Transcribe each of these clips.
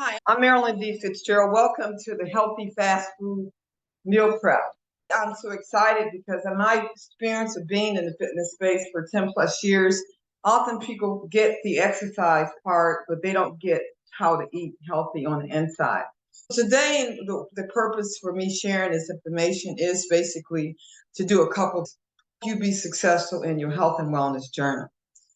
Hi, I'm Marilyn D. Fitzgerald. Welcome to the Healthy Fast Food Meal Prep. I'm so excited because in my experience of being in the fitness space for 10 plus years, often people get the exercise part, but they don't get how to eat healthy on the inside. Today, the purpose for me sharing this information is basically to do a couple to help you be successful in your health and wellness journey.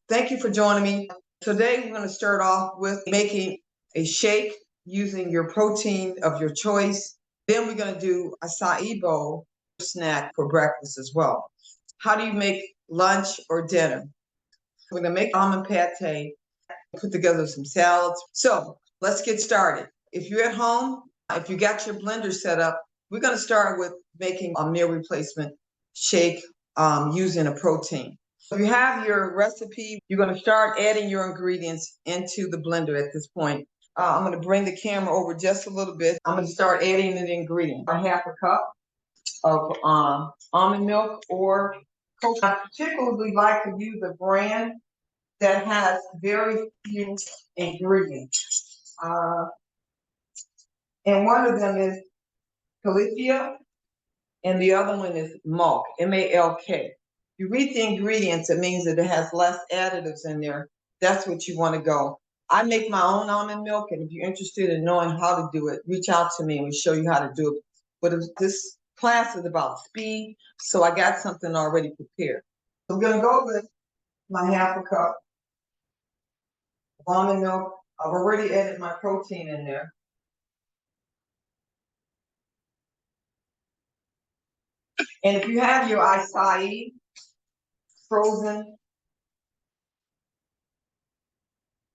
Thank you for joining me. Today, we're going to start off with making a shake using your protein of your choice. Then we're going to do acai bowl snack for breakfast as well. How do you make lunch or dinner? We're going to make almond pate, put together some salads. So let's get started. If you're at home, if you got your blender set up, we're going to start with making a meal replacement shake using a protein. If you have your recipe, you're going to start adding your ingredients into the blender at this point. I'm going to bring the camera over just a little bit. I'm going to start adding the ingredients. A half a cup of almond milk or coconut. I particularly like to use a brand that has very few ingredients. And one of them is Califia, and the other one is Malk, M-A-L-K. You read the ingredients, it means that it has less additives in there. That's what you want to go. I make my own almond milk, and if you're interested in knowing how to do it, reach out to me and we'll show you how to do it. But this class is about speed, so I got something already prepared. I'm going to go with my half a cup of almond milk. I've already added my protein in there. And if you have your acai frozen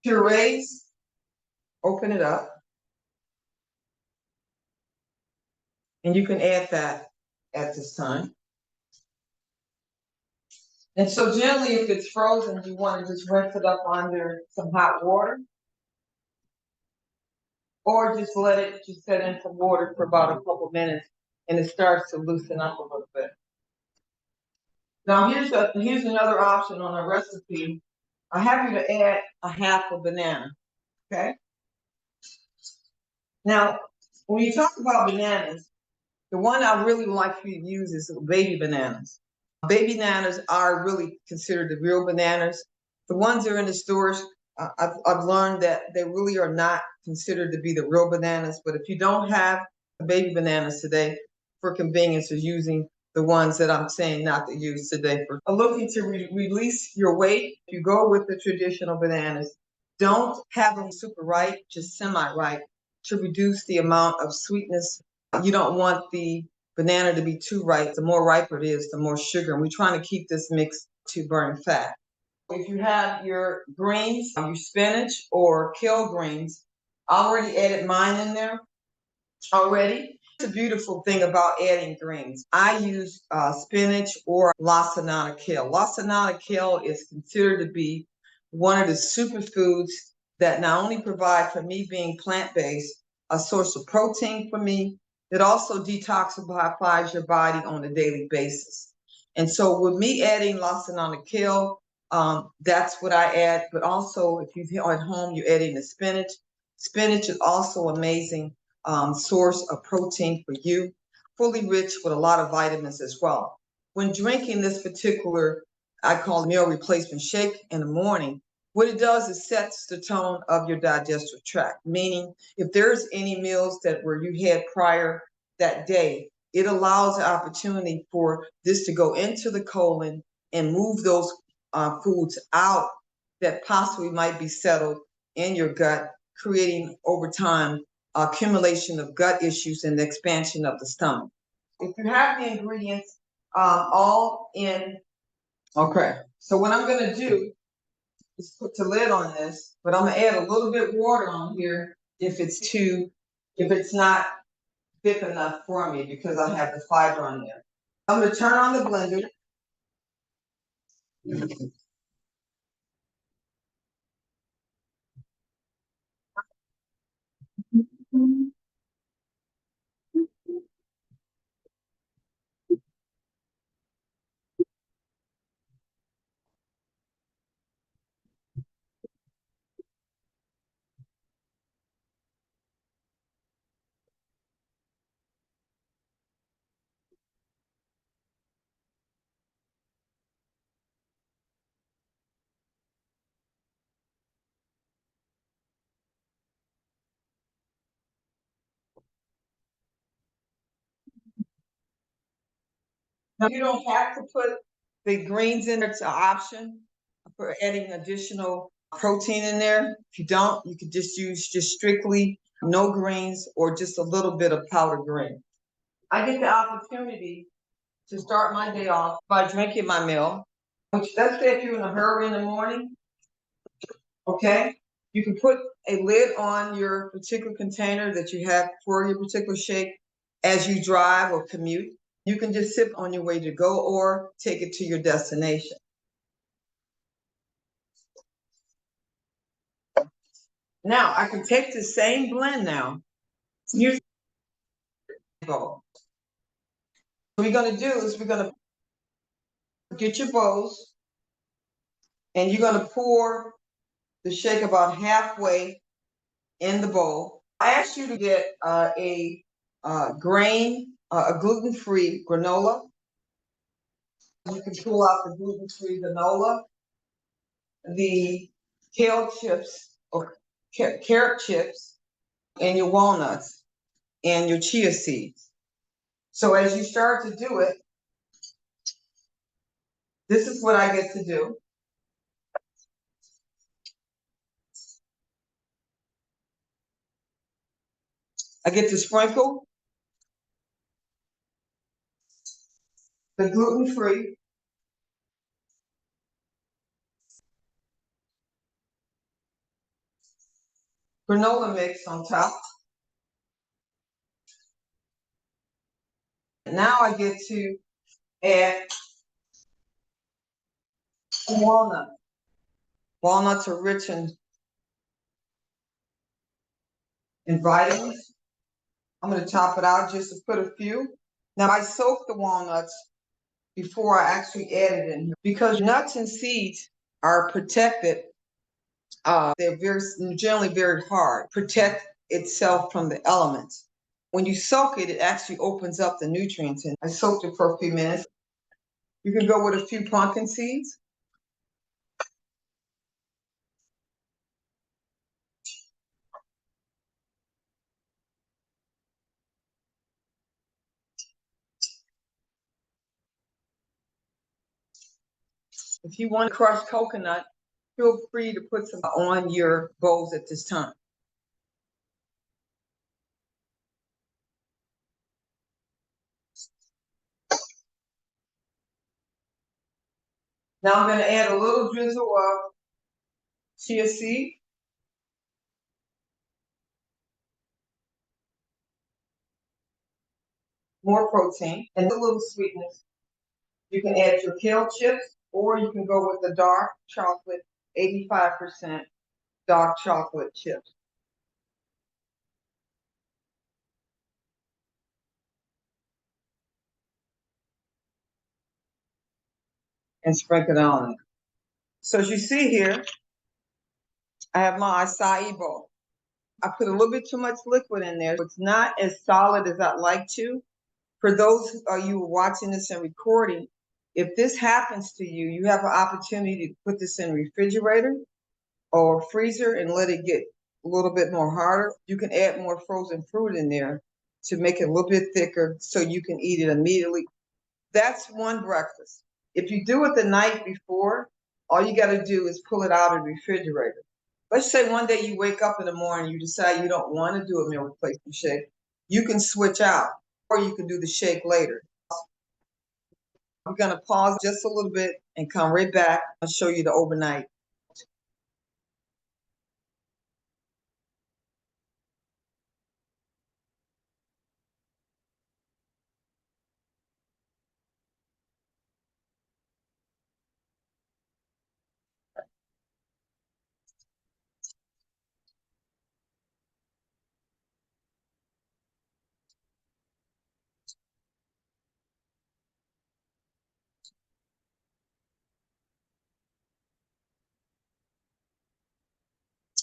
purees, open it up. And you can add that at this time. And so generally, if it's frozen, you want to just rinse it up under some hot water. Or just let it just sit in some water for about a couple minutes and it starts to loosen up a little bit. Now here's another option on a recipe. I have you to add a half a banana. Okay. Now, when you talk about bananas, the one I really like for you to use is baby bananas. Baby bananas are really considered the real bananas. The ones that are in the stores, I've learned that they really are not considered to be the real bananas. But if you don't have the baby bananas today, for convenience, is using the ones that I'm saying not to use today. For looking to release your weight, if you go with the traditional bananas, don't have them super ripe, just semi-ripe, to reduce the amount of sweetness. You don't want the banana to be too ripe. The more riper it is, the more sugar. And we're trying to keep this mix to burn fat. If you have your greens, your spinach or kale greens, I already added mine in there already. The beautiful thing about adding greens, I use spinach or lacinato kale. Lacinato kale is considered to be one of the superfoods that not only provide, for me being plant-based, a source of protein for me, it also detoxifies your body on a daily basis. And so with me adding lacinato kale, that's what I add. But also, if you're at home, you're adding the spinach. Spinach is also amazing source of protein for you, fully rich with a lot of vitamins as well. When drinking this particular, I call it meal replacement shake in the morning, what it does is sets the tone of your digestive tract, meaning if there's any meals that were you had prior that day, it allows the opportunity for this to go into the colon and move those foods out that possibly might be settled in your gut, creating over time accumulation of gut issues and the expansion of the stomach. If you have the ingredients all in, okay, so what I'm going to do is put the lid on this, but I'm going to add a little bit water on here if it's not thick enough for me because I have the fiber on there. I'm going to turn on the blender. Now, you don't have to put the greens in there. It's an option for adding additional protein in there. If you don't, you could just use just strictly no greens or just a little bit of powdered green. I get the opportunity to start my day off by drinking my milk, which let's say if you're in a hurry in the morning, okay, you can put a lid on your particular container that you have for your particular shake as you drive or commute. You can just sip on your way to go or take it to your destination. Now I can take the same blend now. Here's the bowl. What we're gonna do is we're gonna get your bowls and you're gonna pour the shake about halfway in the bowl. I asked you to get a gluten-free granola. You can pull out the gluten-free granola, the kale chips or carrot chips, and your walnuts and your chia seeds. So as you start to do it, this is what I get to do. I get to sprinkle the gluten-free granola mix on top. Now I get to add walnuts. Walnuts are rich in vitamins. I'm going to top it out just to put a few. Now I soak the walnuts before I actually add it in here because nuts and seeds are protected. They're generally very hard, protect itself from the elements. When you soak it, it actually opens up the nutrients. And I soaked it for a few minutes. You can go with a few pumpkin seeds. If you want crushed coconut, feel free to put some on your bowls at this time. Now I'm going to add a little drizzle of chia seed. More protein and a little sweetness. You can add your kale chips or you can go with the dark chocolate, 85% dark chocolate chips. And sprinkle it on it. So as you see here, I have my acai bowl. I put a little bit too much liquid in there. It's not as solid as I'd like to. For those of you watching this and recording, if this happens to you, you have an opportunity to put this in a refrigerator or freezer and let it get a little bit more harder. You can add more frozen fruit in there to make it a little bit thicker so you can eat it immediately. That's one breakfast. If you do it the night before, all you got to do is pull it out of the refrigerator. Let's say one day you wake up in the morning, you decide you don't want to do a meal replacement shake. You can switch out, or you can do the shake later. I'm going to pause just a little bit and come right back and show you the overnight.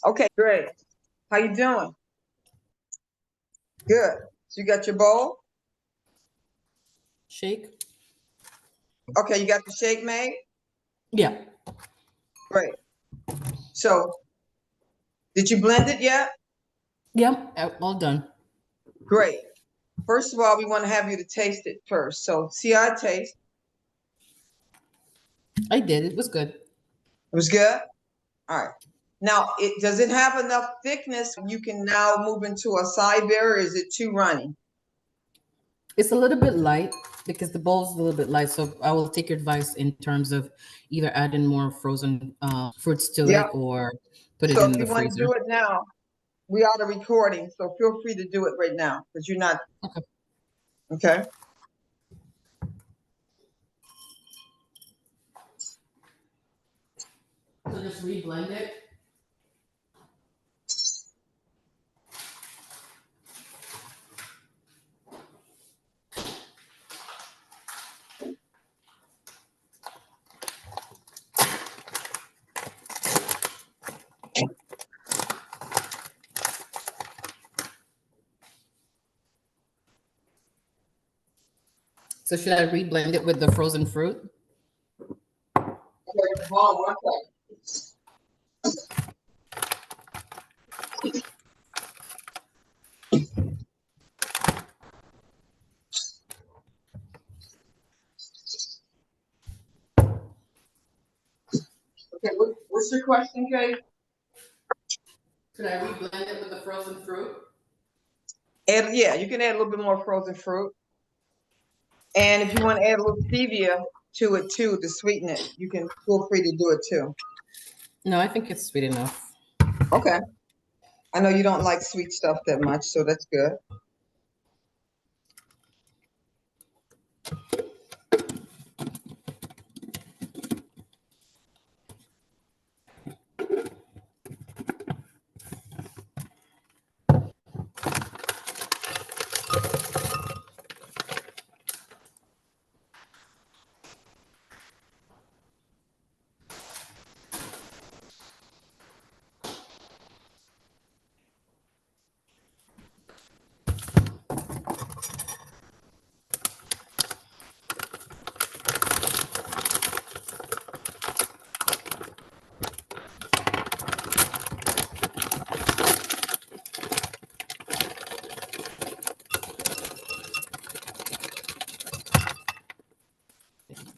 Okay, great. How you doing? Good. So you got your bowl? Shake? Okay, you got the shake made? Yeah. Great. So, did you blend it yet? Yep. All done. Great. First of all, we want to have you to taste it first. So, see how it tastes. I did. It was good. It was good? All right. Now, does it have enough thickness? You can now move into a side beer, or is it too runny? It's a little bit light because the bowl is a little bit light. So I will take your advice in terms of either adding more frozen fruits to Yep. it or put it So in if the you want to freezer. do it now, we are the recording, so feel free to do it right now because you're not, Okay. okay? So just reblend it. So should I reblend it with the frozen fruit? Okay, hold on one second. Okay, what's your question, Kate? Should I reblend it with the frozen fruit? And yeah, you can add a little bit more frozen fruit. And if you want to add a little stevia to it too, to sweeten it, you can feel free to do it too. No, I think it's sweet enough. Okay. I know you don't like sweet stuff that much, so that's good.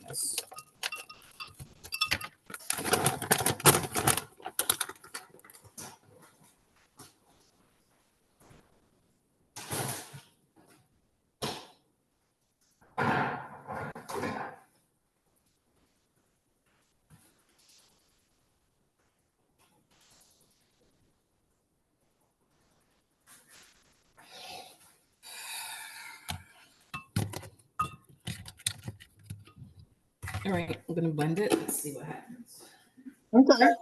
Yes. All right, I'm gonna blend it. Let's see what happens. Okay.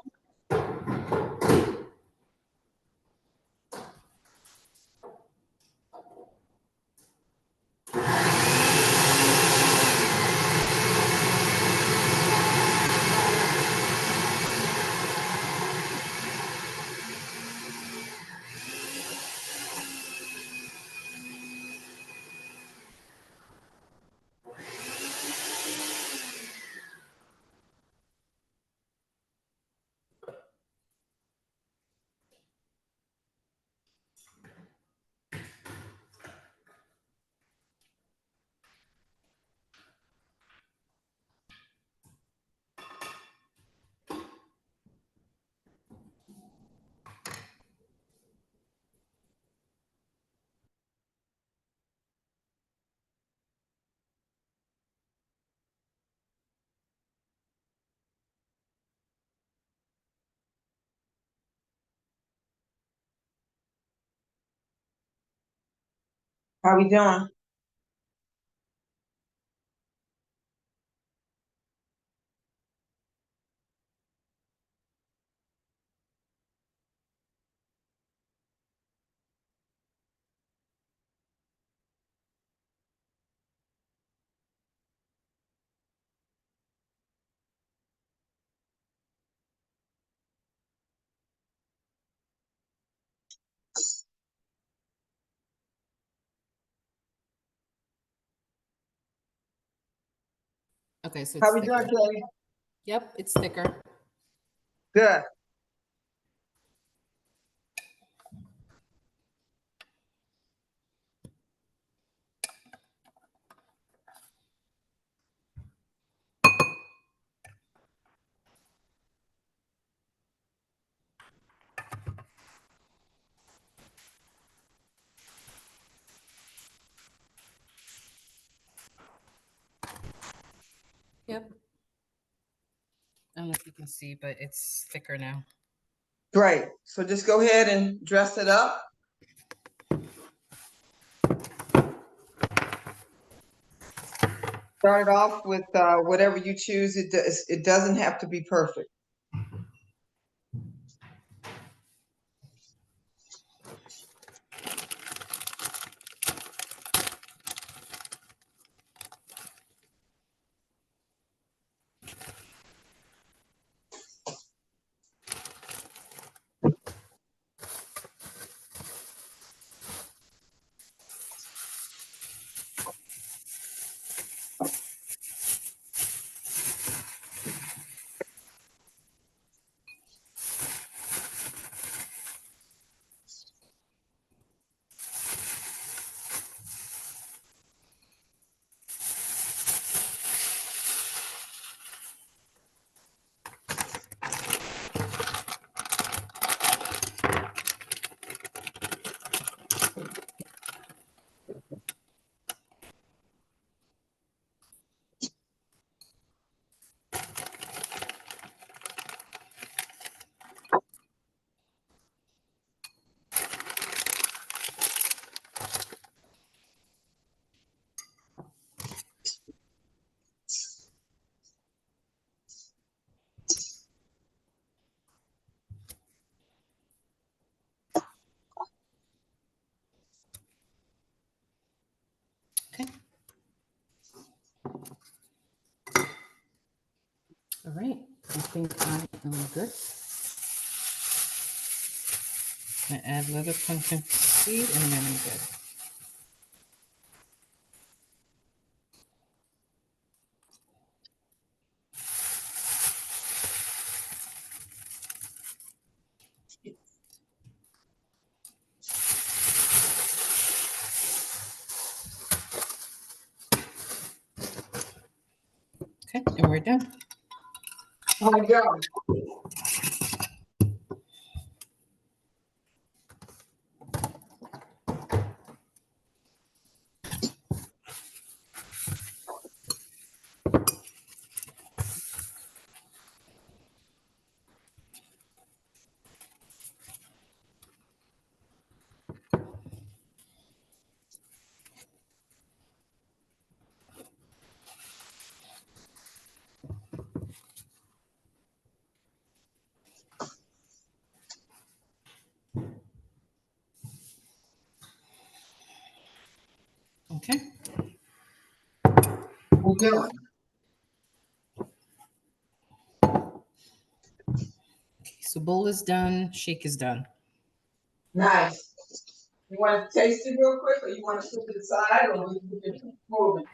How we doing? Okay, so How it's we doing, thicker. Kate? Yep, it's thicker. Good. if you can see, but it's thicker now. Right. So just go ahead and dress it up. Start it off with whatever you choose. It doesn't have to be perfect. Okay. All right. I think I am good. I add a little pumpkin seed and then I'm good. Okay, and we're done. Oh my God. Okay. We're done. Okay, so bowl is done, shake is done. Nice. You want to taste it real quick, or you want to put it aside, or we can just keep moving?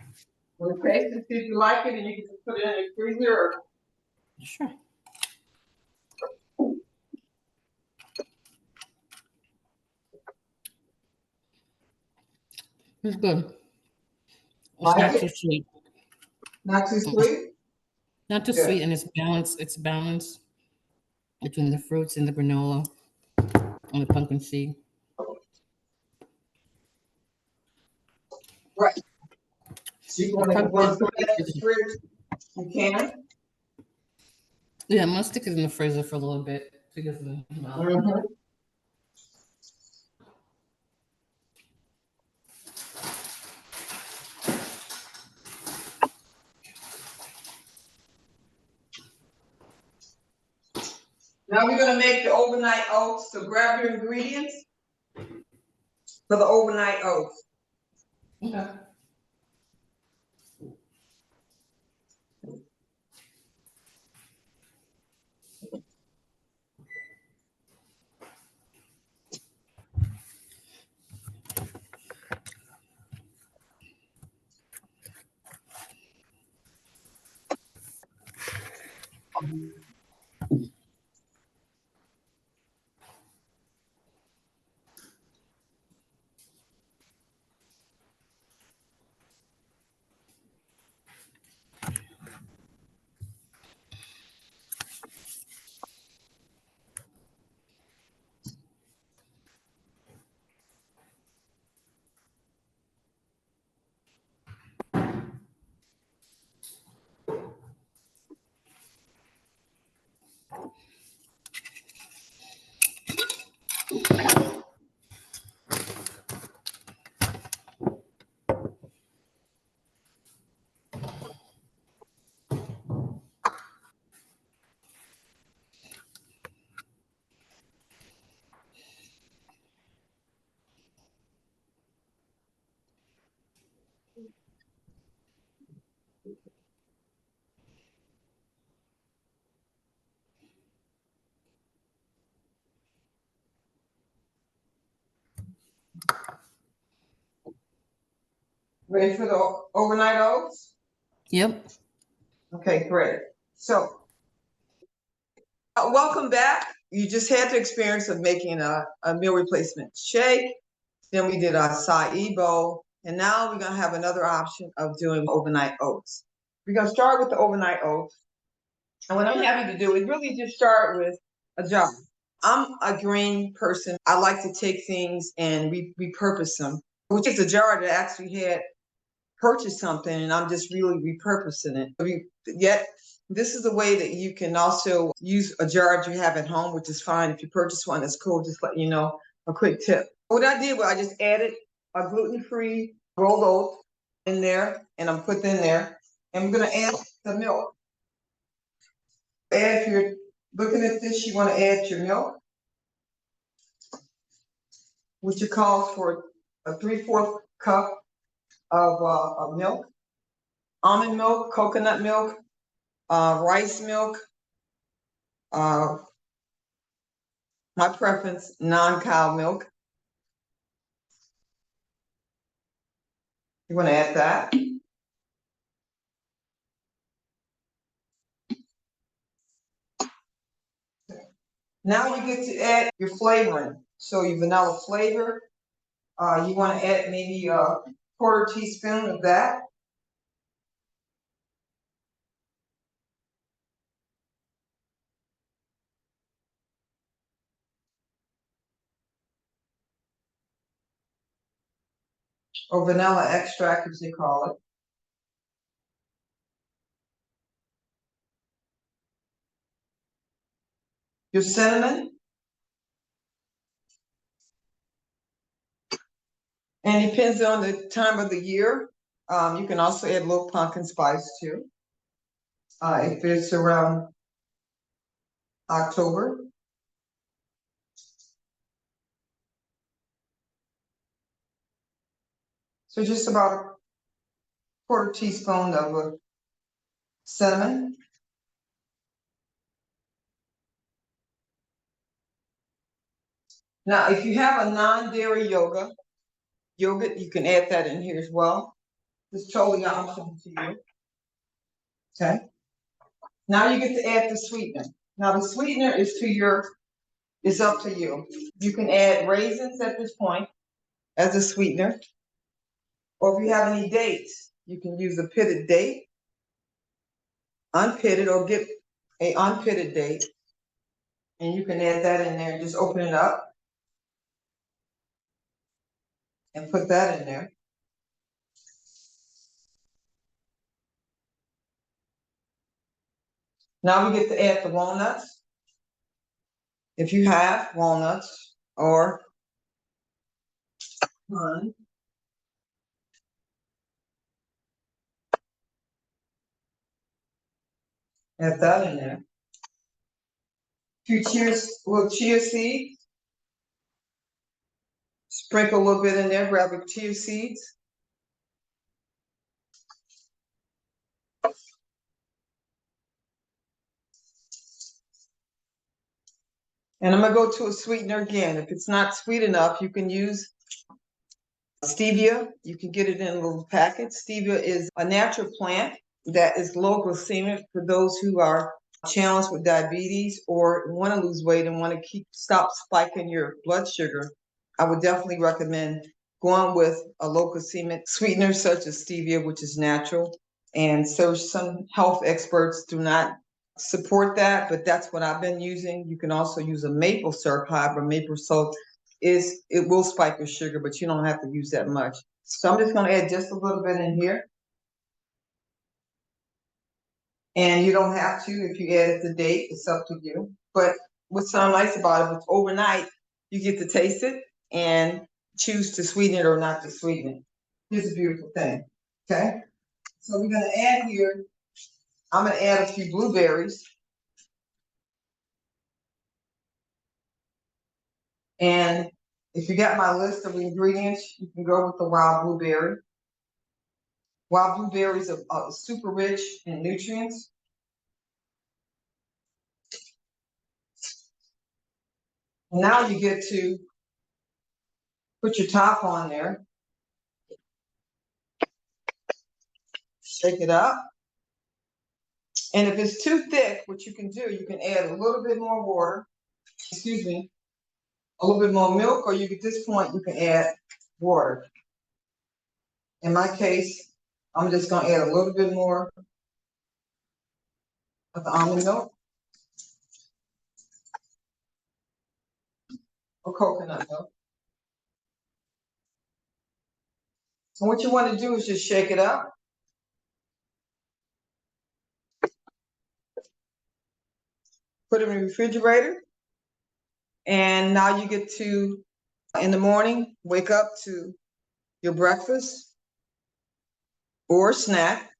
We'll taste it, see if you like it, and you can just put it in the freezer. Or... Sure. It's good. It's Like not too it? sweet. Not too sweet? Not too Good. sweet, and it's balanced. It's balanced between the fruits and the granola and the pumpkin seed. Right. So you The want to pumpkin put that in the is, fridge? You can. yeah, I'm gonna stick it in the freezer for a little bit because of the Mm-hmm. Now we're gonna make the overnight oats. So grab your ingredients for the overnight oats. Okay. Ready for the overnight oats? Yep. Okay, great. So, welcome back. You just had the experience of making a meal replacement shake. Then we did a acai bowl. And now we're going to have another option of doing overnight oats. We're going to start with the overnight oats. And what I'm happy to do is really just start with a jar. I'm a green person. I like to take things and repurpose them, which is a jar that actually had purchased something and I'm just really repurposing it. Yet, this is a way that you can also use a jar that you have at home, which is fine. If you purchase one, that's cool. Just let you know a quick tip. What I did was I just added a gluten-free rolled oat in there, and I'm putting in there. And we're gonna add the milk. If you're looking at this, you want to add your milk, which calls for a 3/4 cup of milk, almond milk, coconut milk, rice milk, my preference, non-cow milk. You want to add that. Now you get to add your flavoring. So your vanilla flavor, you want to add maybe a 1/4 teaspoon of that. Or vanilla extract, as they call it. Your cinnamon. And it depends on the time of the year. You can also add a little pumpkin spice too. If it's around October. So just about a 1/4 teaspoon of cinnamon. Now, if you have a non-dairy yogurt, you can add that in here as well. It's totally optional to you. Okay. Now you get to add the sweetener. Now the sweetener is up to you. You can add raisins at this point as a sweetener. Or if you have any dates, you can use a pitted date, unpitted, or get a unpitted date. And you can add that in there and just open it up and put that in there. Now we get to add the walnuts. If you have walnuts or none. Add that in there. Few chia seeds. Sprinkle a little bit in there, grab the chia seeds. And I'm gonna go to a sweetener again. If it's not sweet enough, you can use stevia. You can get it in a little packet. Stevia is a natural plant that is low glycemic for those who are challenged with diabetes or want to lose weight and want to stop spiking your blood sugar. I would definitely recommend going with a low glycemic sweetener such as stevia, which is natural. And so some health experts do not support that, but that's what I've been using. You can also use a maple syrup, however, maple syrup it will spike your sugar, but you don't have to use that much. So I'm just gonna add just a little bit in here. And you don't have to if you add the date, it's up to you. But what's so nice about it, if it's overnight, you get to taste it and choose to sweeten it or not to sweeten it. Here's a beautiful thing, okay? So we're gonna add here, I'm gonna add a few blueberries. And if you got my list of ingredients, you can go with the wild blueberry. Wild blueberries are super rich in nutrients. Now you get to put your top on there, shake it up. And if it's too thick, what you can do, you can add a little bit more water, excuse me, a little bit more milk, or at this point, you can add water. In my case, I'm just gonna add a little bit more of the almond milk or coconut milk. So what you wanna do is just shake it up. Put it in the refrigerator. And now you get to, in the morning, wake up to your breakfast or snack.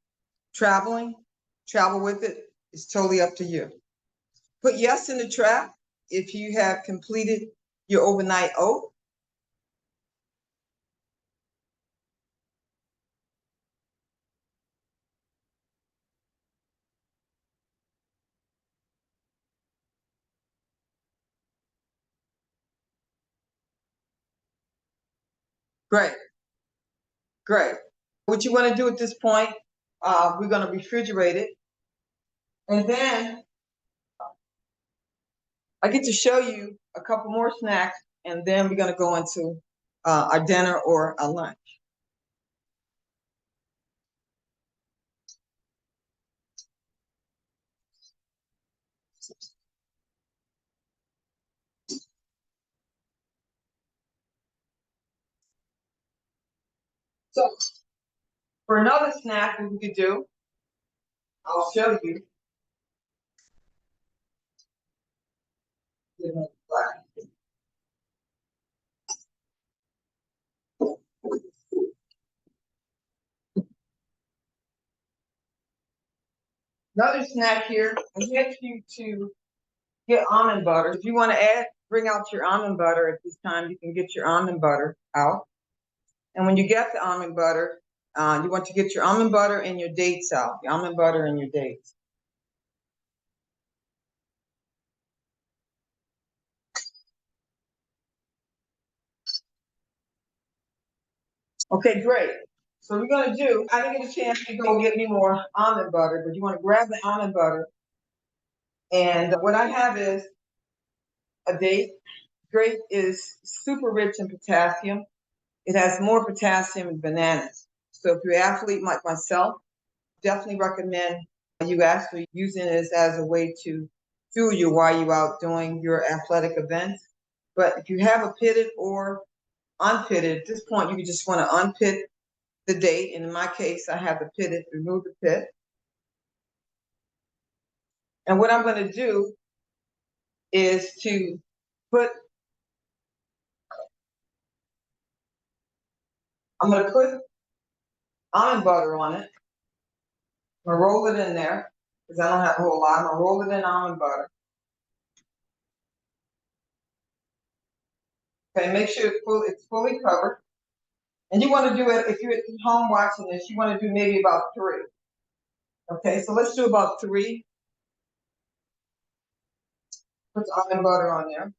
Travel with it. It's totally up to you. Put yes in the trap if you have completed your overnight oat. Great, great. What you want to do at this point, we're going to refrigerate it. And then I get to show you a couple more snacks, and then we're going to go into our dinner or our lunch. So for another snack, what we could do, I'll show you. Another snack here, I get you to get almond butter. If you want to bring out your almond butter at this time, you can get your almond butter out. And when you get the almond butter, you want to get your almond butter and your dates out. The almond butter and your dates. Okay, great. So we're gonna do, I didn't get a chance to go get me more almond butter, but you want to grab the almond butter. And what I have is a date. Grape is super rich in potassium. It has more potassium than bananas. So if you're an athlete like myself, definitely recommend you actually using this as a way to fuel you while you're out doing your athletic events. But if you have a pitted or unpitted, at this point, you just want to unpit the date. And in my case, I have the pitted, remove the pit. And what I'm going to do is to I'm going to put almond butter on it. I'm going to roll it in there because I don't have a whole lot. I'm going to roll it in almond butter. Okay, make sure it's fully covered. And you want to do it, if you're at home watching this, you want to do maybe about 3. Okay, so let's do about 3. Put the almond butter on there.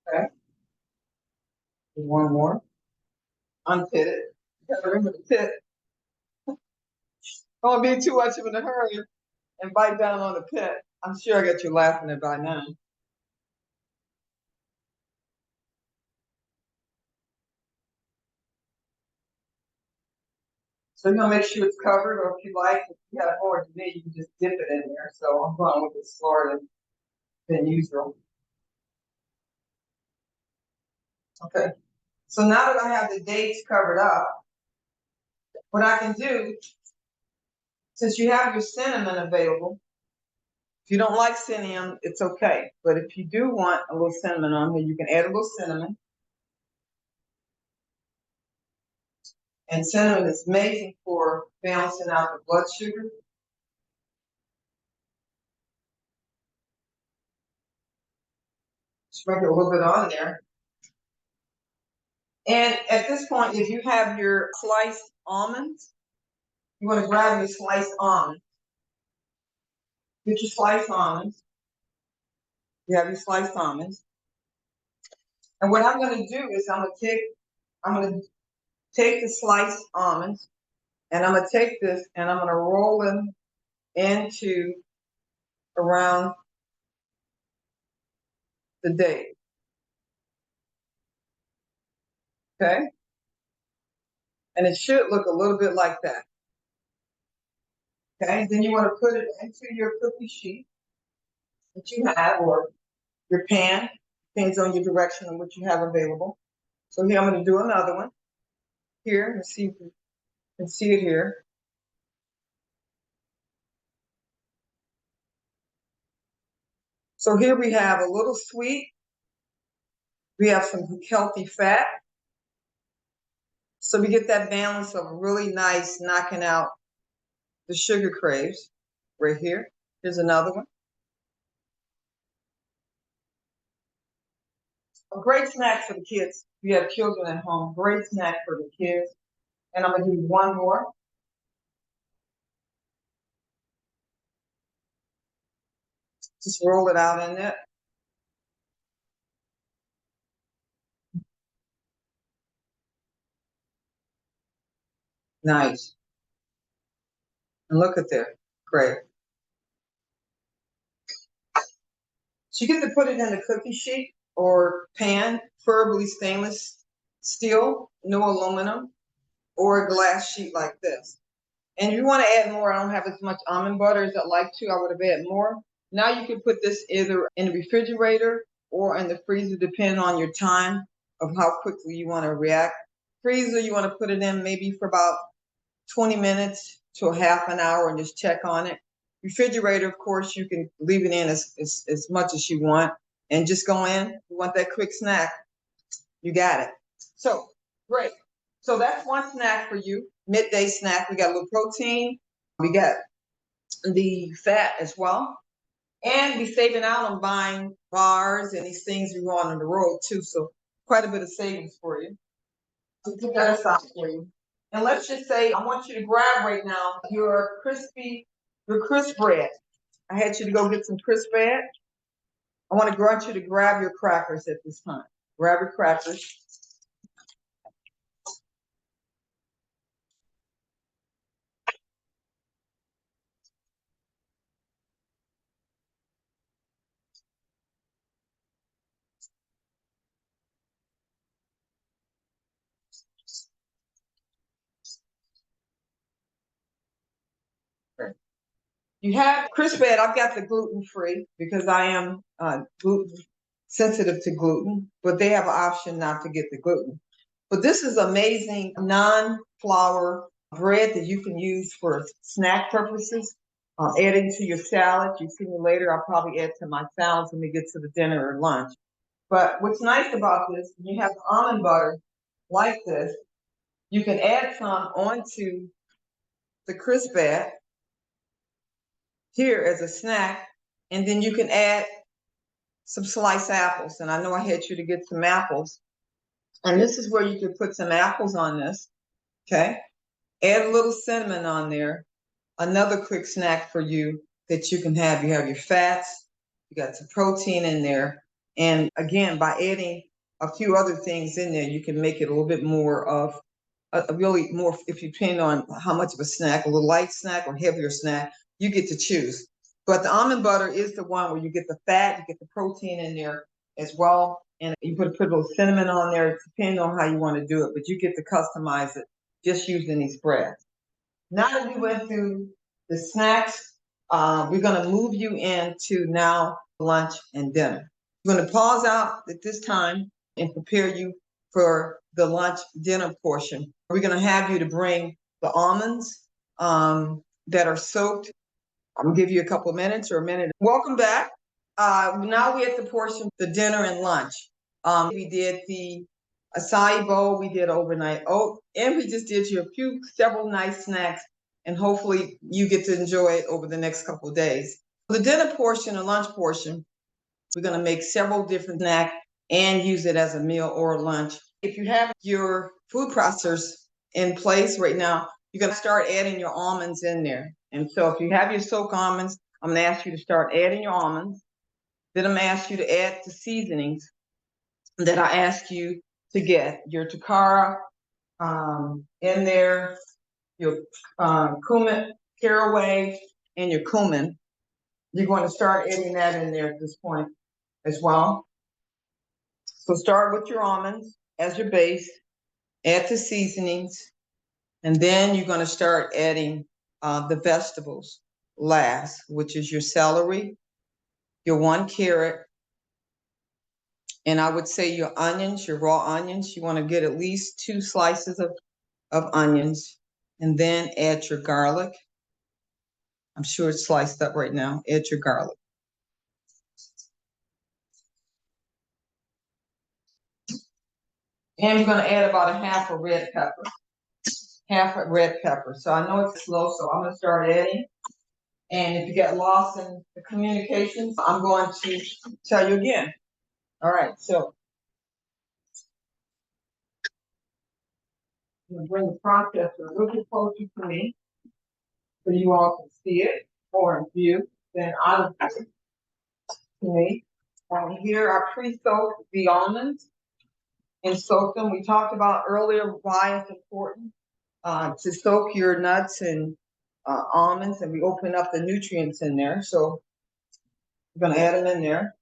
Okay. One more. Unpit it. You gotta remember the pit. Don't be too much of in a hurry and bite down on the pit. I'm sure I got you laughing at by now. So you're gonna make sure it's covered, or if you like, if you have more to me, you can just dip it in there. So I'm going a little bit slower than usual. Okay. So now that I have the dates covered up, what I can do, since you have your cinnamon available, if you don't like cinnamon, it's okay. But if you do want a little cinnamon on here, you can add a little cinnamon. And cinnamon is amazing for balancing out the blood sugar. Sprinkle a little bit on there. And at this point, if you have your sliced almonds, you want to grab your sliced almonds. Get your sliced almonds. You have your sliced almonds. And what I'm going to do is I'm going to take the sliced almonds, and I'm going to take this and I'm going to roll them into around the date. Okay? And it should look a little bit like that. Okay? Then you want to put it into your cookie sheet that you have, or your pan, depends on your direction and what you have available. So here I'm going to do another one. Here, let's see if you can see it here. So here we have a little sweet. We have some healthy fat. So we get that balance of really nice knocking out the sugar craves right here. Here's another one. A great snack for the kids. If you have children at home, great snack for the kids. And I'm gonna do one more. Just roll it out in there. Nice. And look at there. Great. So you get to put it in a cookie sheet or pan, preferably stainless steel, no aluminum, or a glass sheet like this. And if you want to add more, I don't have as much almond butter as I'd like to. I would have added more. Now you can put this either in the refrigerator or in the freezer, depending on your time of how quickly you want to react. Freezer, you want to put it in maybe for about 20 minutes to a half an hour and just check on it. Refrigerator, of course, you can leave it in as much as you want and just go in. You want that quick snack, you got it. So, great. So that's one snack for you, midday snack. We got a little protein. We got the fat as well. And we saving out on buying bars and these things we want on the road too. So quite a bit of savings for you. So put that aside for you. And let's just say I want you to grab right now your crisp bread. I had you to go get some crisp bread. I want you to grab your crackers at this time. Grab your crackers. You have crisp bread. I've got the gluten free because I am gluten sensitive to gluten, but they have an option not to get the gluten. But this is amazing non-flour bread that you can use for snack purposes. Adding to your salad. You see me later. I'll probably add to my salads when we get to the dinner or lunch. But what's nice about this, when you have almond butter like this, you can add some onto the crisp bread here as a snack, and then you can add some sliced apples. And I know I had you to get some apples. And this is where you can put some apples on this, okay? Add a little cinnamon on there. Another quick snack for you that you can have. You have your fats, you got some protein in there. And again, by adding a few other things in there, you can make it a little bit more of a really more, if you depend on how much of a snack, a little light snack or heavier snack, you get to choose. But the almond butter is the one where you get the fat, you get the protein in there as well. And you put a little cinnamon on there, depending on how you want to do it, but you get to customize it just using these breads. Now that we went through the snacks, we're going to move you into now lunch and dinner. We're going to pause out at this time and prepare you for the lunch dinner portion. We're going to have you to bring the almonds that are soaked. I'm going to give you a couple of minutes or a minute. Welcome back. Now we're at the portion, the dinner and lunch. We did the acai bowl, we did overnight oat, and we just did you several nice snacks, and hopefully you get to enjoy it over the next couple of days. The dinner portion or lunch portion, we're gonna make several different snacks and use it as a meal or lunch. If you have your food processors in place right now, you're gonna start adding your almonds in there. And so if you have your soaked almonds, I'm gonna ask you to start adding your almonds. Then I'm gonna ask you to add the seasonings that I ask you to get. Your Takara in there, your cumin, caraway, and your cumin. You're going to start adding that in there at this point as well. So start with your almonds as your base, add the seasonings, and then you're going to start adding the vegetables last, which is your celery, your 1 carrot, and I would say your onions, your raw onions. You want to get at least 2 slices of onions, and then add your garlic. I'm sure it's sliced up right now. Add your garlic. And we're going to add about a half a red pepper. Half a red pepper. So I know it's slow, so I'm going to start adding. And if you get lost in the communications, I'm going to tell you again. All right, so I'm going to bring the processor a little closer to me so you all can see it or in view, then out of view to me. And here I pre-soaked the almonds and soak them. We talked about earlier why it's important to soak your nuts and almonds, and we open up the nutrients in there. So we're gonna add them in there.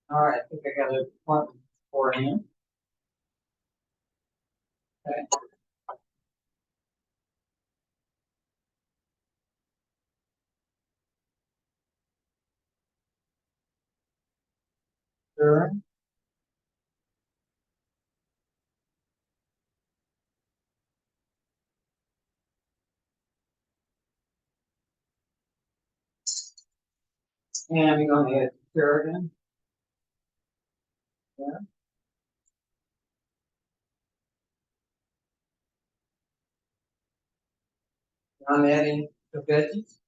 All right, I think I got a one pour in. Okay. Sure. And we're gonna add carrot in. Yeah. I'm adding the veggies.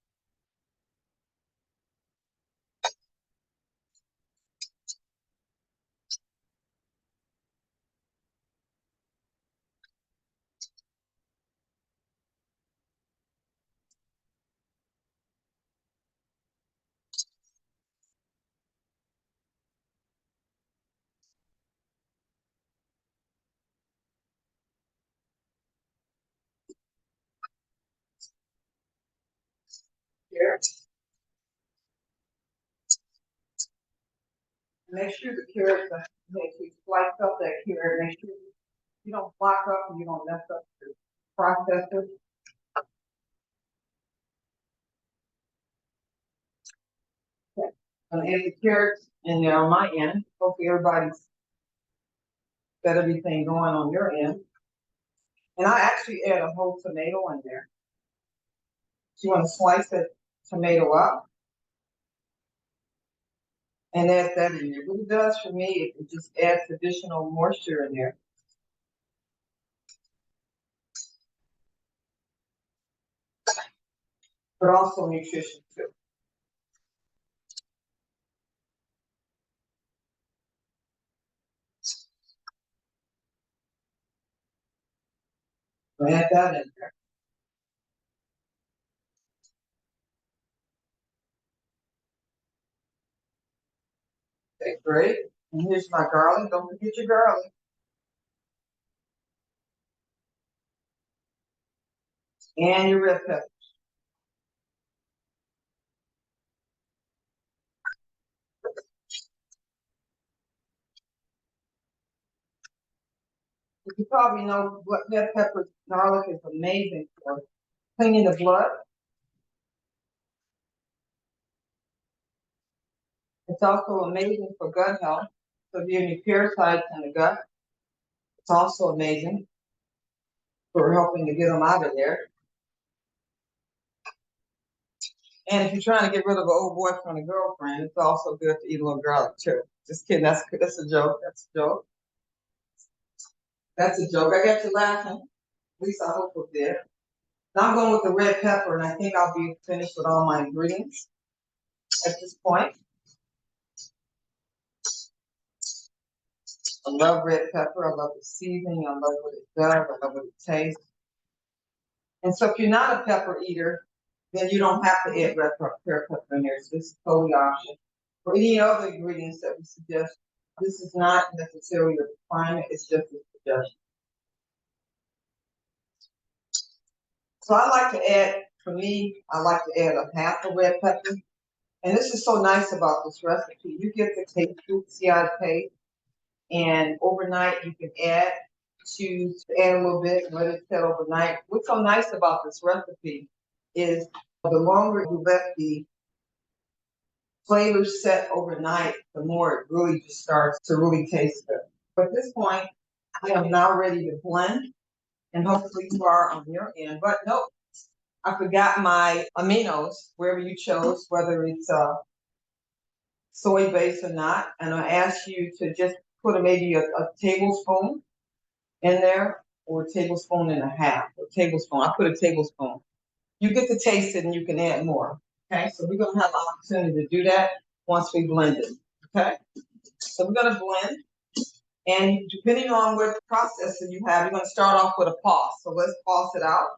Carrot. Make sure the carrots are, make you slice up that carrot. Make sure you don't block up and you don't mess up the processor. Okay. I'm gonna add the carrots in there on my end. Hopefully everybody's got everything going on your end. And I actually add a whole tomato in there. So you want to slice the tomato up and add that in there. What it does for me, it just adds additional moisture in there. But also nutrition too. So add that in there. Okay, great. And here's my garlic. Don't forget your garlic. And your red pepper. You probably know what red pepper garlic is amazing for cleaning the blood. It's also amazing for gut health. So if you have any parasites in the gut, It's also amazing for helping to get them out of there. And if you're trying to get rid of an old boyfriend or girlfriend, it's also good to eat a little garlic too. Just kidding. That's a joke. That's a joke. That's a joke. I got you laughing. At least I hope it did. Now I'm going with the red pepper, and I think I'll be finished with all my ingredients at this point. I love red pepper. I love the seasoning. I love what it does. I love what it tastes. And so if you're not a pepper eater, then you don't have to add red pepper in there. So this is totally optional. For any other ingredients that we suggest, this is not necessarily a requirement. It's just a suggestion. So I like to add, for me, I like to add a half a red pepper. And this is so nice about this recipe. You get to take see how it tastes. And overnight you can choose to add a little bit and let it set overnight. What's so nice about this recipe is the longer you let the flavors set overnight, the more it really just starts to really taste good. But at this point, I am now ready to blend, and hopefully you are on your end. But nope, I forgot my aminos, wherever you chose, whether it's soy based or not. And I ask you to just put maybe a tablespoon in there, or a tablespoon and a half. A tablespoon. I put a tablespoon. You get to taste it and you can add more. Okay, so we're gonna have the opportunity to do that once we blend it. Okay, so we're gonna blend, and depending on what processor you have, you're gonna start off with a pulse. So let's pulse it out.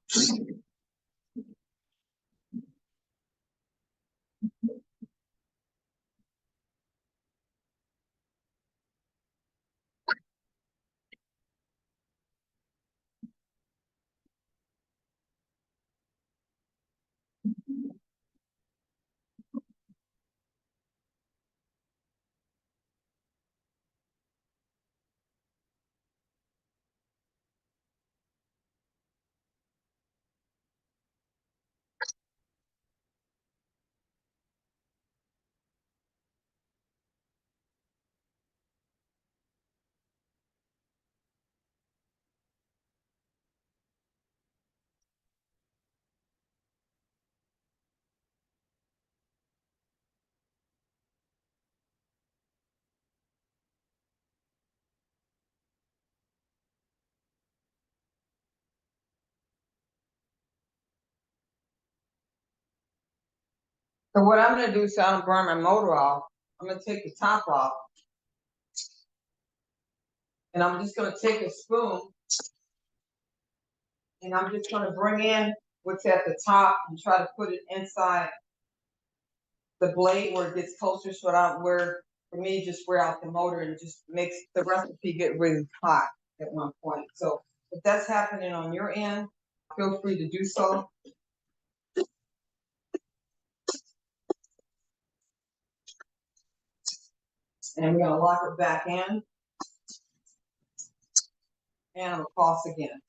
So what I'm gonna do, so I don't burn my motor off, I'm gonna take the top off, and I'm just gonna take a spoon, and I'm just gonna bring in what's at the top and try to put it inside the blade where it gets closer, so I don't for me, just wear out the motor and just makes the recipe get really hot at one point. So if that's happening on your end, feel free to do so. And we're gonna lock it back in, and I'm gonna pulse again.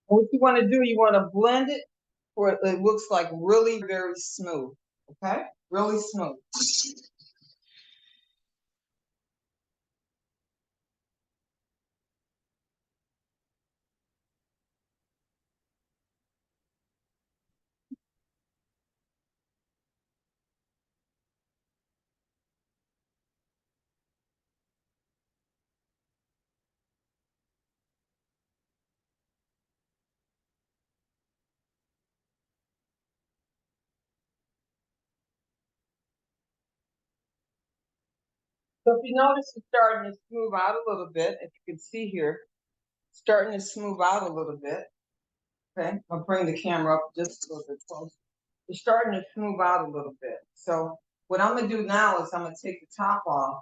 What you wanna do, you wanna blend it where it looks like really very smooth, okay? Really smooth. So if you notice it's starting to smooth out a little bit, if you can see here, starting to smooth out a little bit. Okay, I'll bring the camera up just a little bit closer. It's starting to smooth out a little bit. So what I'm gonna do now is I'm gonna take the top off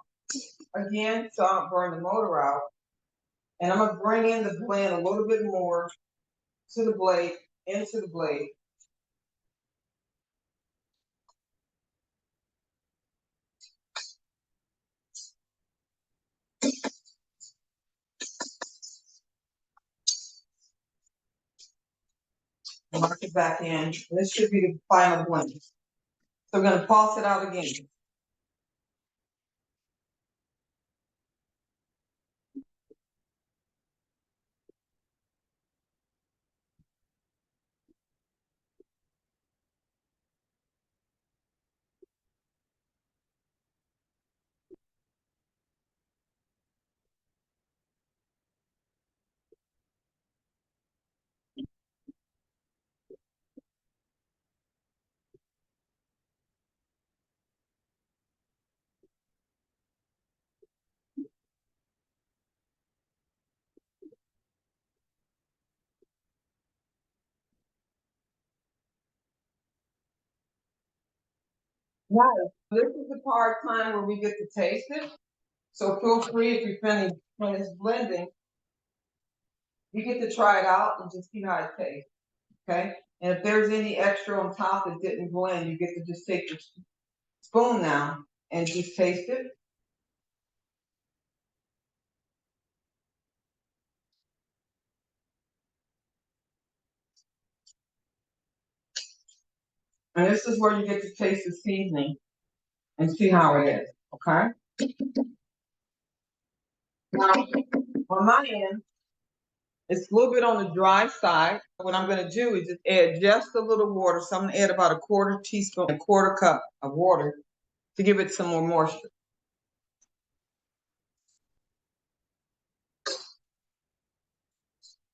again, so I don't burn the motor out. And I'm gonna bring in the blend a little bit more to the blade, into the blade. Mark it back in. This should be the final blend. So we're gonna pulse it out again. Now, this is the part time where we get to taste it. So feel free if you're finished when it's blending, you get to try it out and just see how it tastes. Okay? And if there's any extra on top that didn't blend, you get to just take your spoon now and just taste it. And this is where you get to taste the seasoning and see how it is. Okay? Now, on my end, it's a little bit on the dry side. What I'm gonna do is just add just a little water. So I'm gonna add about a quarter teaspoon, a quarter cup of water to give it some more moisture.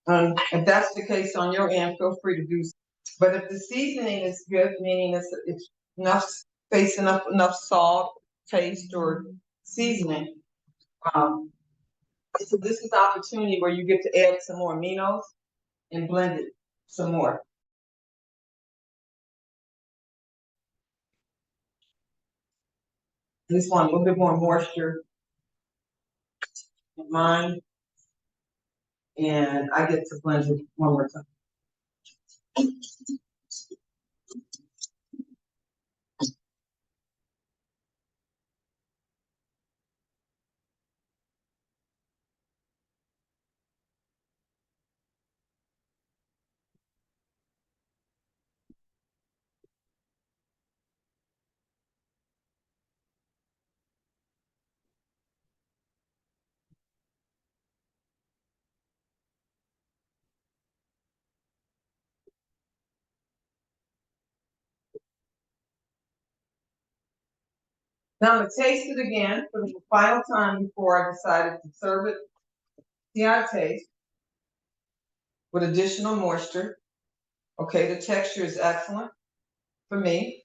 If that's the case on your end, feel free to do so. But if the seasoning is good, meaning it's enough space, enough salt, taste, or seasoning, so this is the opportunity where you get to add some more aminos and blend it some more. This one, a little bit more moisture in mine, and I get to blend it one more time. Now I'm gonna taste it again for the final time before I decided to serve it. See how it tastes with additional moisture. Okay, the texture is excellent for me.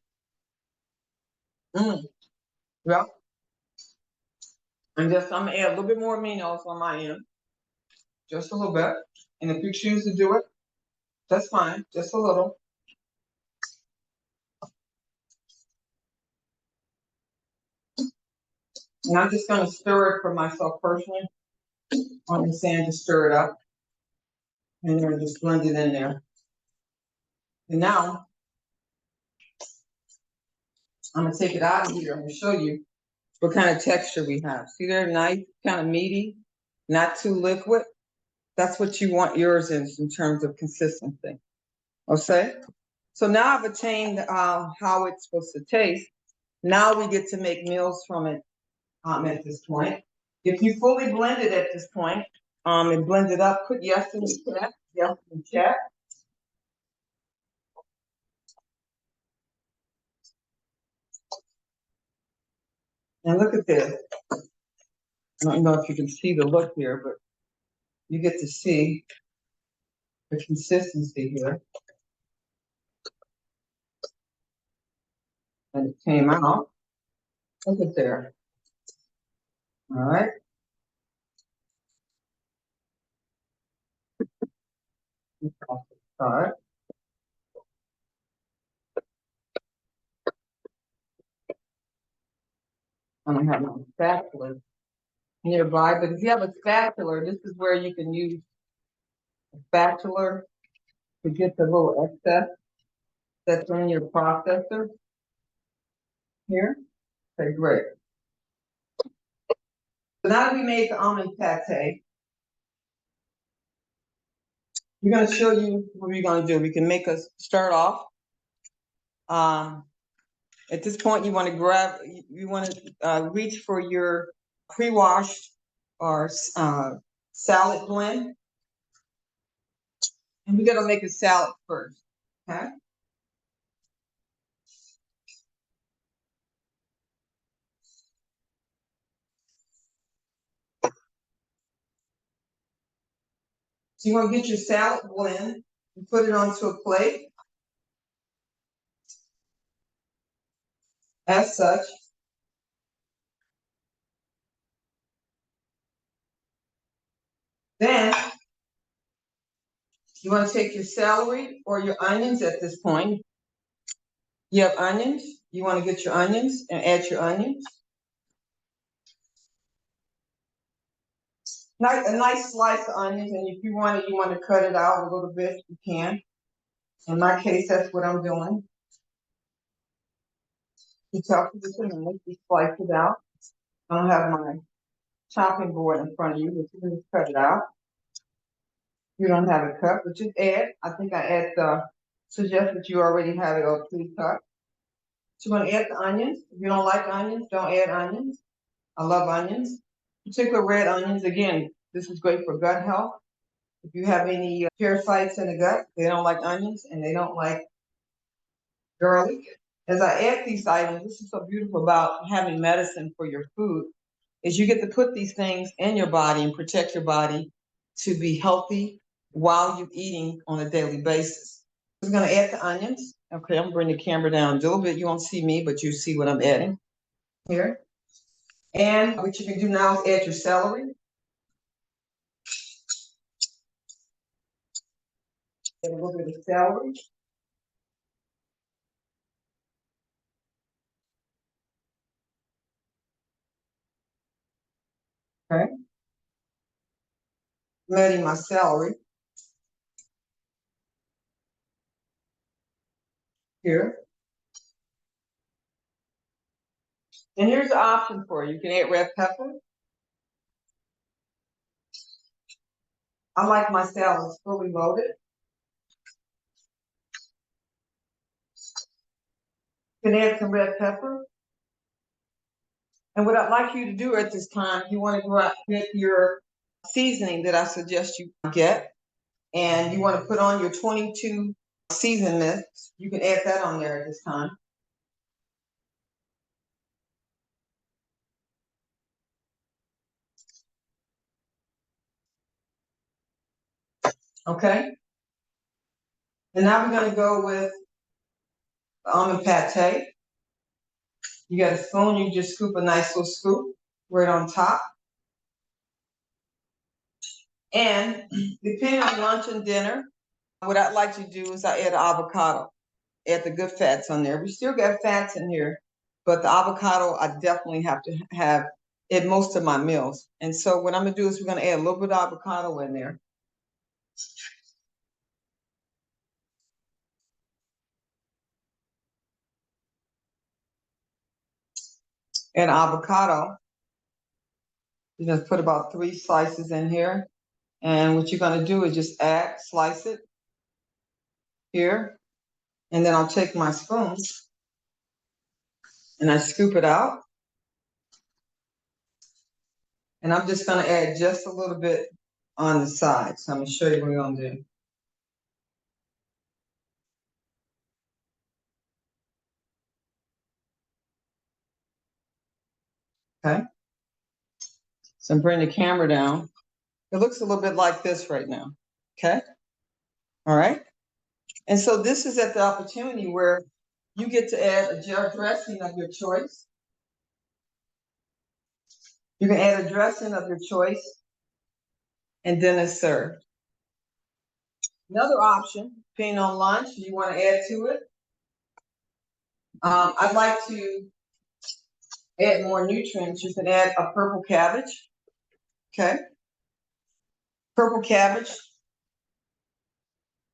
Yeah. And just I'm gonna add a little bit more aminos on my end, just a little bit. And if you choose to do it, that's fine, just a little. And I'm just gonna stir it for myself personally. On the sand to stir it up. And then just blend it in there. And now I'm gonna take it out of here and show you what kind of texture we have. See there, nice, kind of meaty, not too liquid. That's what you want yours in terms of consistency. Okay? So now I've attained how it's supposed to taste. Now we get to make meals from it at this point. If you fully blend it at this point, and blend it up, put yes in the chat, yes in the chat. And look at this. I don't know if you can see the look here, but you get to see the consistency here. And it came out. Look at there. All right. All right. I don't have my spatula nearby, but if you have a spatula, this is where you can use a spatula to get the little excess that's in your processor here. Okay, great. So now that we made the almond pate, we're gonna show you what we're gonna do. We can make us start off. At this point, you wanna grab, you wanna reach for your pre-washed or salad blend. And we're gonna make a salad first, okay? So you wanna get your salad blend and put it onto a plate. As such. Then you wanna take your celery or your onions at this point. You have onions, you wanna get your onions and add your onions. A nice slice of onions, and if you want it, you wanna cut it out a little bit, you can. In my case, that's what I'm doing. You chop this in and you slice it out. I don't have my chopping board in front of you, but you can just cut it out. You don't have it cut, but just add. I think I suggest that you already have it all pre-cut. So you're gonna add the onions. If you don't like onions, don't add onions. I love onions, particularly red onions. Again, this is great for gut health. If you have any parasites in the gut, they don't like onions and they don't like garlic. As I add these items, this is so beautiful about having medicine for your food, is you get to put these things in your body and protect your body to be healthy while you're eating on a daily basis. I'm gonna add the onions. Okay, I'm gonna bring the camera down a little bit. You won't see me, but you see what I'm adding here. And what you can do now is add your celery. Add a little bit of celery. Okay. I'm adding my celery here. And here's the option for you. You can add red pepper. I like my salads fully loaded. You can add some red pepper. And what I'd like you to do at this time, you want to go out and get your seasoning that I suggest you get. And you want to put on your 22 season mix. You can add that on there at this time. Okay. And now we're going to go with the almond pate. You got a spoon, you just scoop a nice little scoop right on top. And depending on lunch and dinner, what I'd like to do is I add avocado, add the good fats on there. We still got fats in here, but the avocado I definitely have to have in most of my meals. And so what I'm gonna do is we're gonna add a little bit of avocado in there. And avocado, you're gonna put about 3 slices in here. And what you're gonna do is just slice it here. And then I'll take my spoon and I scoop it out. And I'm just gonna add just a little bit on the side. So I'm gonna show you what we're gonna do. Okay. So I'm bringing the camera down. It looks a little bit like this right now. Okay. All right. And so this is at the opportunity where you get to add a dressing of your choice. You can add a dressing of your choice and then it's served. Another option, depending on lunch, you want to add to it. I'd like to add more nutrients. You can add a purple cabbage. Okay. Purple cabbage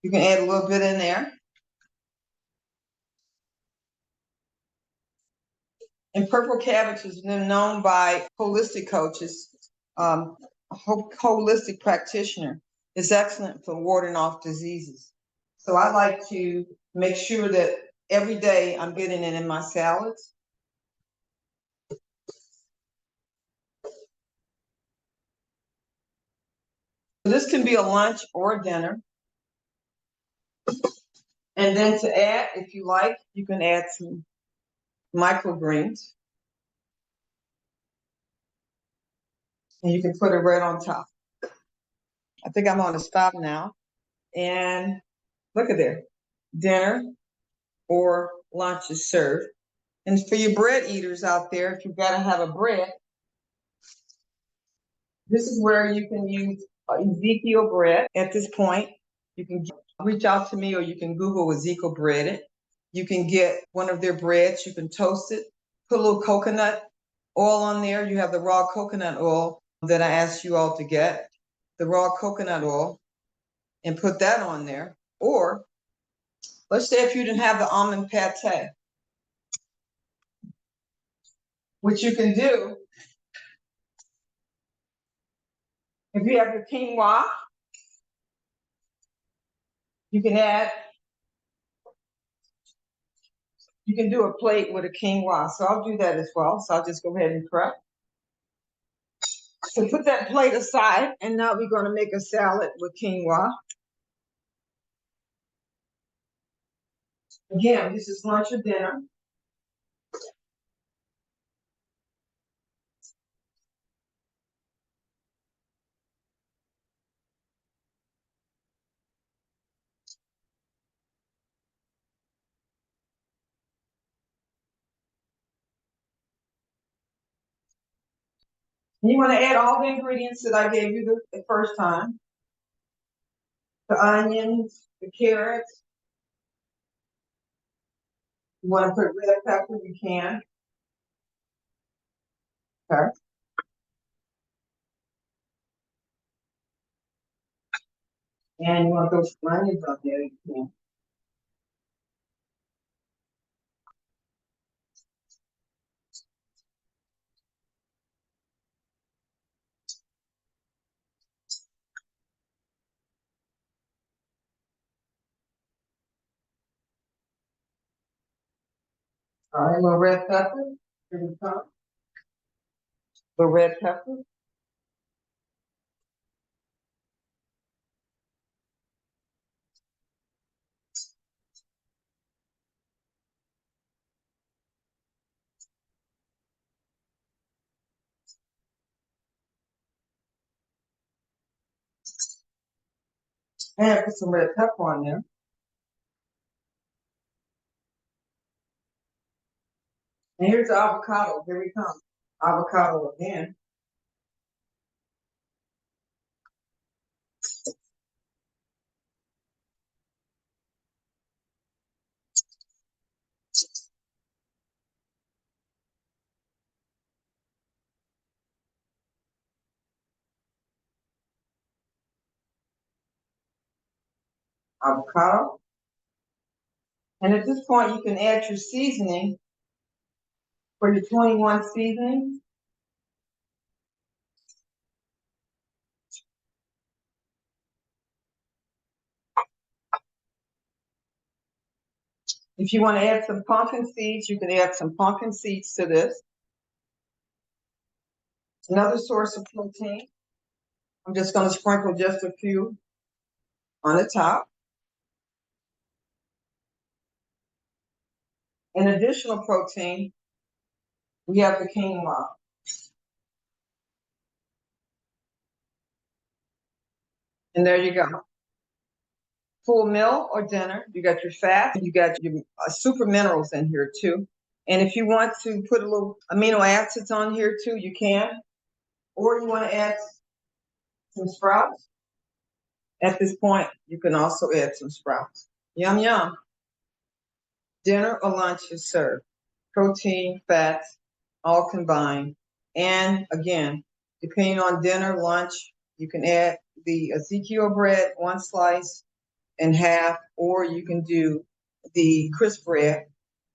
You can add a little bit in there. And purple cabbage has been known by holistic coaches, holistic practitioner. It's excellent for warding off diseases. So I like to make sure that every day I'm getting it in my salads. This can be a lunch or a dinner. And then to add, if you like, you can add some microgreens. And you can put it right on top. I think I'm on to stop now. And look at there. Dinner or lunch is served. And for you bread eaters out there, if you've got to have a bread, this is where you can use Ezekiel bread. At this point, you can reach out to me, or you can Google Ezekiel bread. You can get one of their breads, you can toast it, put a little coconut oil on there. You have the raw coconut oil that I asked you all to get, the raw coconut oil, and put that on there. Or let's say if you didn't have the almond pate, which you can do if you have your quinoa, you can add, you can do a plate with a quinoa. So I'll do that as well. So I'll just go ahead and prep. So put that plate aside, and now we're going to make a salad with quinoa. Again, this is lunch or dinner. You want to add all the ingredients that I gave you the first time. The onions, the carrots. You want to put red pepper, you can. Okay. And you want to throw some onions up there, you can. All right, a little red pepper. Here we come. The red pepper. And put some red pepper on there. And here's the avocado. Here we come. Avocado again. Avocado. And at this point, you can add your seasoning for your 21 seasoning. If you want to add some pumpkin seeds, you can add some pumpkin seeds to this. Another source of protein. I'm just going to sprinkle just a few on the top. An additional protein, we have the quinoa. And there you go. Full meal or dinner. You got your fat, you got your super minerals in here too. And if you want to put a little amino acids on here too, you can. Or you want to add some sprouts. At this point, you can also add some sprouts. Yum, yum. Dinner or lunch is served. Protein, fats, all combined. And again, depending on dinner, lunch, you can add the Ezekiel bread, one slice, in half, or you can do the crisp bread,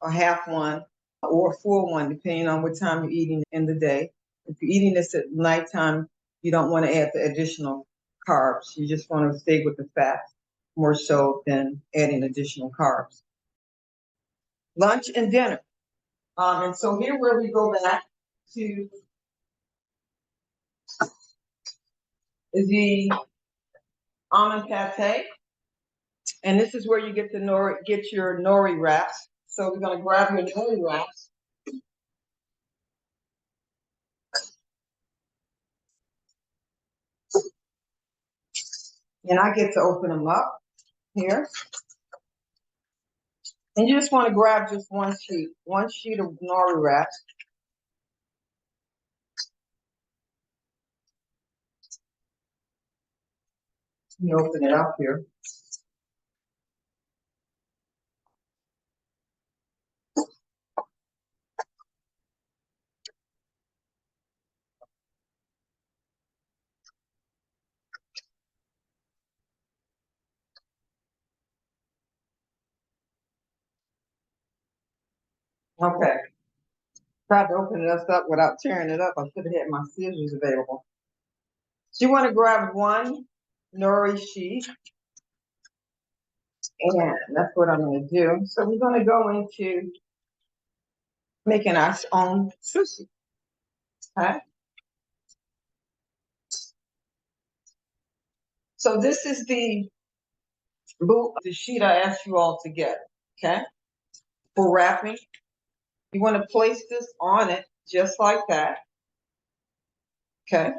a half one or a full one, depending on what time you're eating in the day. If you're eating this at nighttime, you don't want to add the additional carbs. You just want to stay with the fats more so than adding additional carbs. Lunch and dinner. And so here where we go back to the almond pate. And this is where you get get your nori wraps. So we're gonna grab your nori wraps. And I get to open them up here. And you just want to grab just one sheet of nori wraps. You open it up here. Okay. Tried to open it up without tearing it up. I should have had my scissors available. So you want to grab one nori sheet. And that's what I'm going to do. So we're going to go into making our own sushi. Okay. So this is the sheet I asked you all to get. Okay. For wrapping, you want to place this on it just like that. Okay.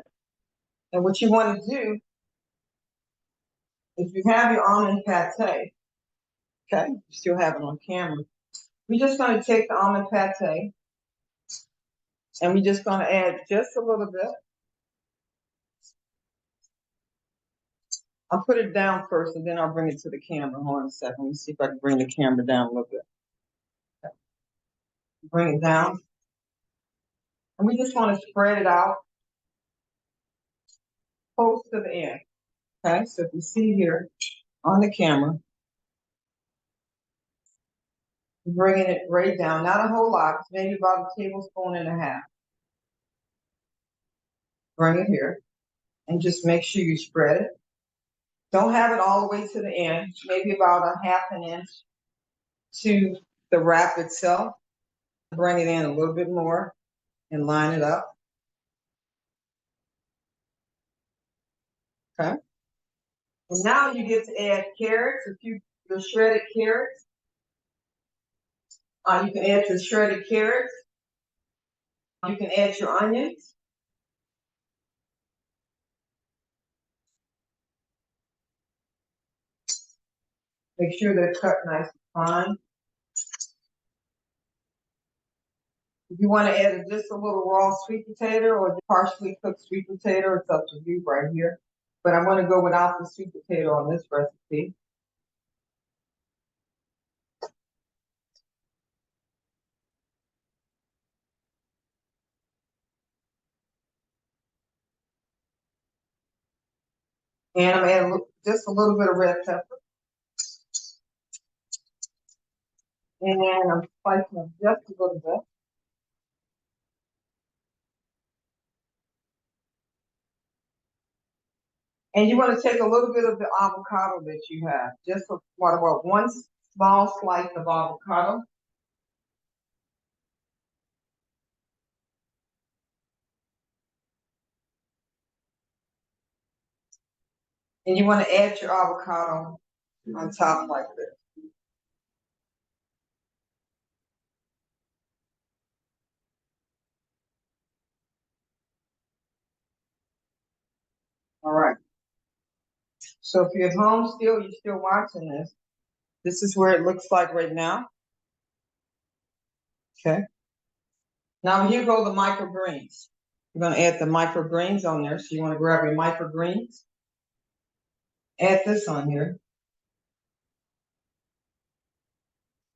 And what you want to do, if you have your almond pate, okay, you still have it on camera. We're just going to take the almond pate and we're just going to add just a little bit. I'll put it down first and then I'll bring it to the camera. Hold on a second. Let me see if I can bring the camera down a little bit. Okay. Bring it down. And we just want to spread it out close to the end. Okay, so if you see here on the camera, bringing it right down, not a whole lot, maybe about a tablespoon and a half. Bring it here and just make sure you spread it. Don't have it all the way to the end, maybe about a half an inch to the wrap itself. Bring it in a little bit more and line it up. Okay. And now you get to add carrots, your shredded carrots. You can add your shredded carrots. You can add your onions. Make sure they're cut nice and fine. If you want to add just a little raw sweet potato or partially cooked sweet potato, it's up to you right here. But I'm going to go without the sweet potato on this recipe. And I'm adding just a little bit of red pepper. And I'm spicing it just a little bit. And you want to take a little bit of the avocado that you have, just about one small slice of avocado. And you want to add your avocado on top like this. All right. So if you're at home still, you're still watching this. This is where it looks like right now. Okay. Now here go the microgreens. You're going to add the microgreens on there. So you want to grab your microgreens. Add this on here.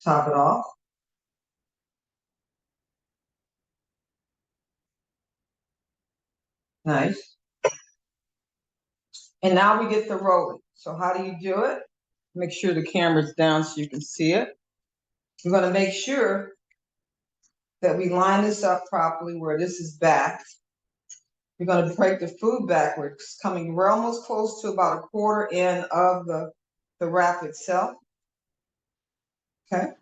Top it off. Nice. And now we get the rolling. So how do you do it? Make sure the camera's down so you can see it. We're gonna make sure that we line this up properly where this is back. We're gonna break the food backwards, we're almost close to about a quarter in of the wrap itself. Okay.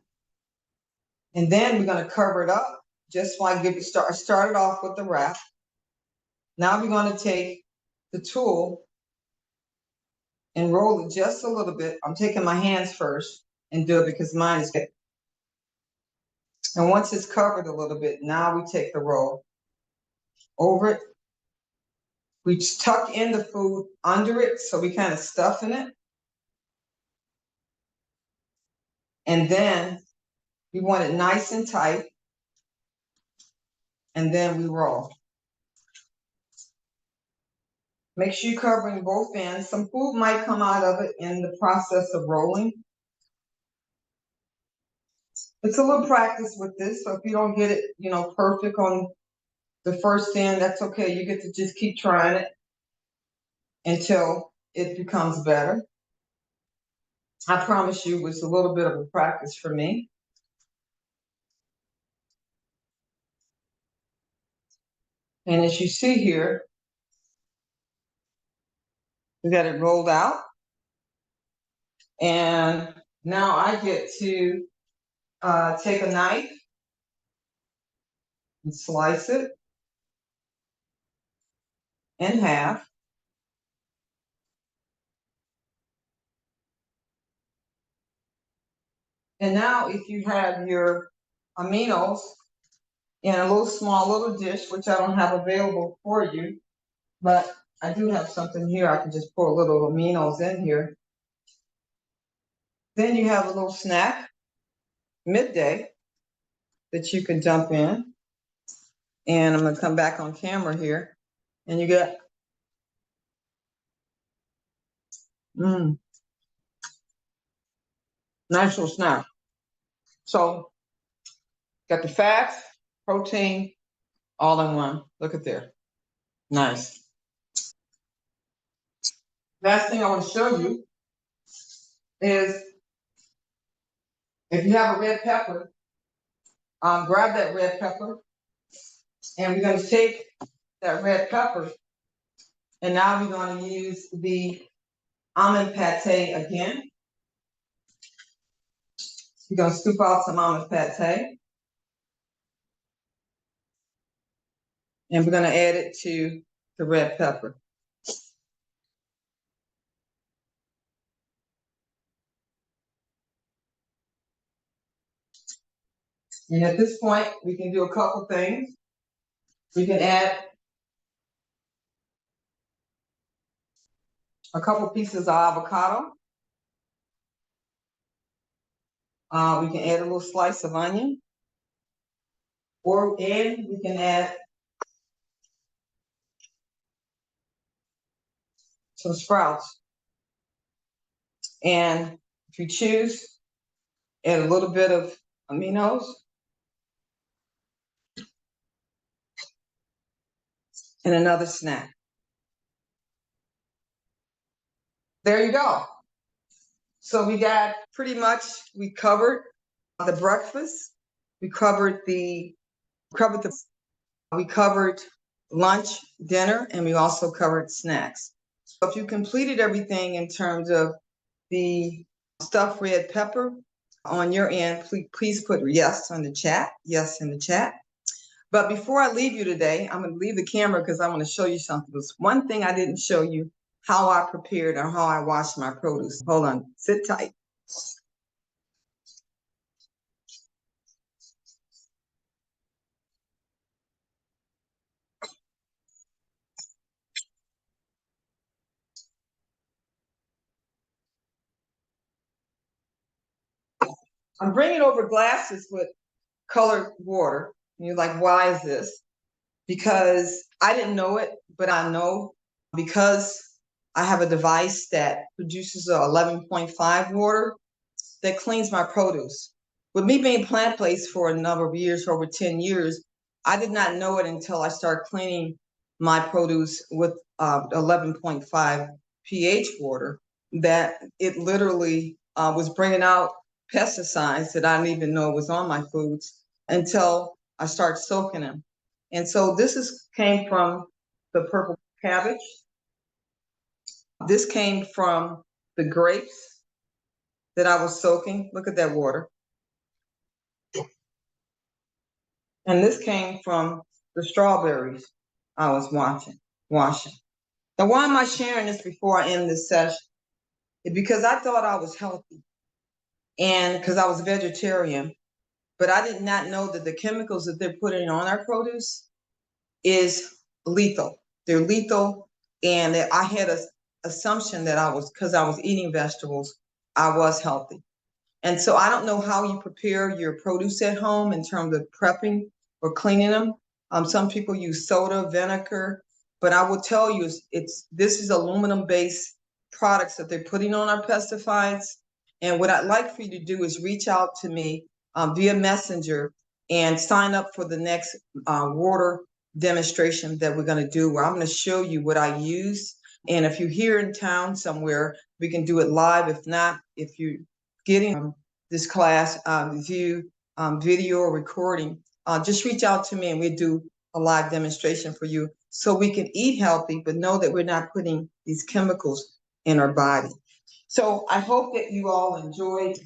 And then we're gonna cover it up, just like started off with the wrap. Now we're gonna take the tool and roll it just a little bit. I'm taking my hands first and do it because mine is big. And once it's covered a little bit, now we take the roll over it. We just tuck in the food under it, so we kind of stuff in it. And then we want it nice and tight. And then we roll. Make sure you're covering both ends. Some food might come out of it in the process of rolling. It's a little practice with this, so if you don't get it, perfect on the first end, that's okay. You get to just keep trying it until it becomes better. I promise you, it's a little bit of a practice for me. And as you see here, we got it rolled out. And now I get to take a knife and slice it in half. And now if you have your aminos in a little dish, which I don't have available for you, but I do have something here. I can just pour a little aminos in here. Then you have a little snack, midday, that you can dump in. And I'm gonna come back on camera here. And you get, nice little snack. So, got the fats, protein, all in one. Look at there. Nice. Last thing I want to show you is if you have a red pepper, grab that red pepper, and we're going to take that red pepper, and now we're going to use the almond pate again. We're going to scoop out some almond pate, and we're going to add it to the red pepper. And at this point, we can do a couple things. We can add a couple pieces of avocado. We can add a little slice of onion. And we can add some sprouts. And if you choose, add a little bit of aminos. And another snack. There you go. So we got we covered the breakfast, we covered lunch, dinner, and we also covered snacks. So if you completed everything in terms of the stuffed red pepper on your end, please put yes in the chat. But before I leave you today, I'm going to leave the camera because I want to show you something. There's one thing I didn't show you, how I prepared or how I washed my produce. Hold on, sit tight. I'm bringing over glasses with colored water. And you're like, why is this? Because I didn't know it, but I know because I have a device that produces a 11.5 water that cleans my produce. With me being plant-based for a number of years, for over 10 years, I did not know it until I started cleaning my produce with 11.5 pH water, that it literally was bringing out pesticides that I didn't even know was on my foods until I started soaking them. And so came from the purple cabbage. This came from the grapes that I was soaking. Look at that water. And this came from the strawberries I was washing. Now, why am I sharing this before I end this session? It's because I thought I was healthy and because I was a vegetarian, but I did not know that the chemicals that they're putting on our produce is lethal. They're lethal. And that I had an assumption that because I was eating vegetables, I was healthy. And so I don't know how you prepare your produce at home in terms of prepping or cleaning them. Some people use soda, vinegar, but I will tell you this is aluminum-based products that they're putting on our pesticides. And what I'd like for you to do is reach out to me via Messenger and sign up for the next water demonstration that we're going to do, where I'm going to show you what I use. And if you're here in town somewhere, we can do it live. If not, if you're getting this class view video or recording, just reach out to me and we'll do a live demonstration for you so we can eat healthy, but know that we're not putting these chemicals in our body. So I hope that you all enjoyed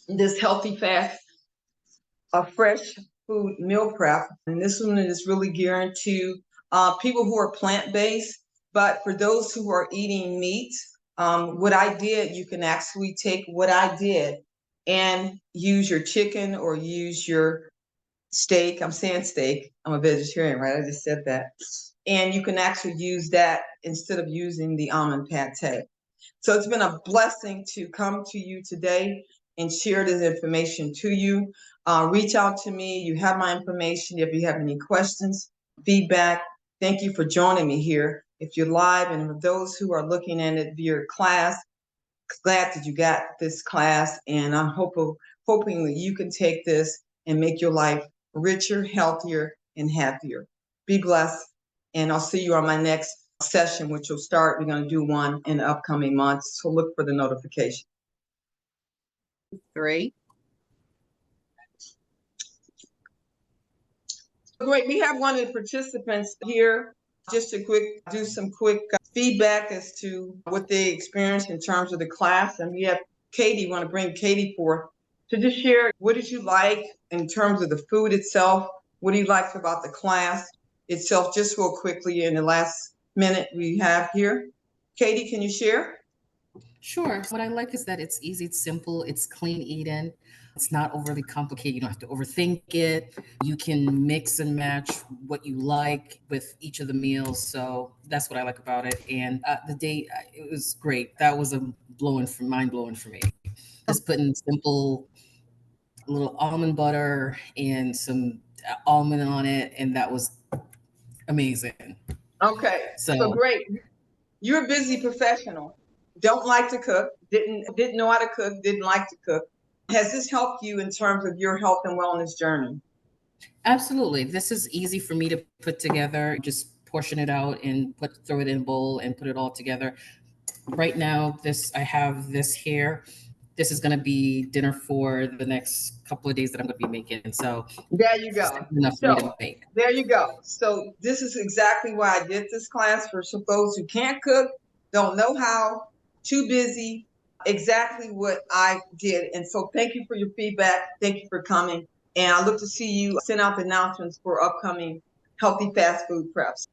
this healthy fast, a fresh food meal prep. And this one is really geared to people who are plant-based, but for those who are eating meat, what I did, you can actually take what I did and use your chicken or use your steak. I'm saying steak. I'm a vegetarian, right? I just said that. And you can actually use that instead of using the almond pate. So it's been a blessing to come to you today and share this information to you. Reach out to me. You have my information. If you have any questions, feedback, thank you for joining me here. If you're live, and for those who are looking at it via class, glad that you got this class, and I'm hoping that you can take this and make your life richer, healthier, and happier. Be blessed, and I'll see you on my next session, which will start. We're going to do one in the upcoming months, so look for the notification. Great. Great. We have one of the participants here. Just to do some quick feedback as to what they experienced in terms of the class. And we have Katie, want to bring Katie forth to just share, what did you like in terms of the food itself? What do you like about the class itself? Just real quickly in the last minute we have here. Katie, can you share? Sure. What I like is that it's easy, it's simple, it's clean eating. It's not overly complicated. You don't have to overthink it. You can mix and match what you like with each of the meals. So that's what I like about it. And the date, it was great. That was mind blowing for me. Just putting simple little almond butter and some almond on it, and that was amazing. Okay, so great. You're a busy professional. Don't like to cook. Didn't know how to cook. Didn't like to cook. Has this helped you in terms of your health and wellness journey? Absolutely. This is easy for me to put together. Just portion it out and throw it in a bowl and put it all together. Right now, I have this here. This is going to be dinner for the next couple of days that I'm going to be making. So there you go. Enough for me to make. There you go. So this is exactly why I did this class, for those who can't cook, don't know how, too busy, exactly what I did. And so thank you for your feedback. Thank you for coming. And I look to see you send out the announcements for upcoming healthy fast food preps.